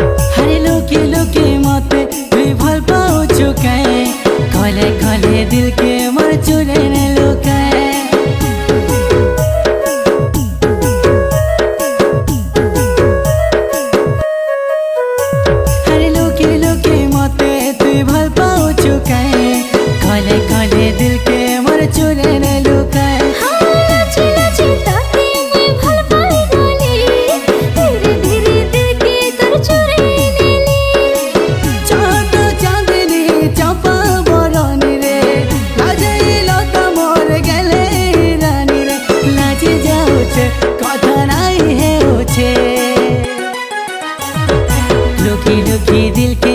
हरे लुकी लुकी मते तुई भल पाऊ चुकाए कले कले दिल के मर चुरे ने लुकाए हरे लुकी लुकी मते तुई भल पाऊ चुकाए कले कले दिल के मर चुरे ने लुकाए लुकी लुकी दिल के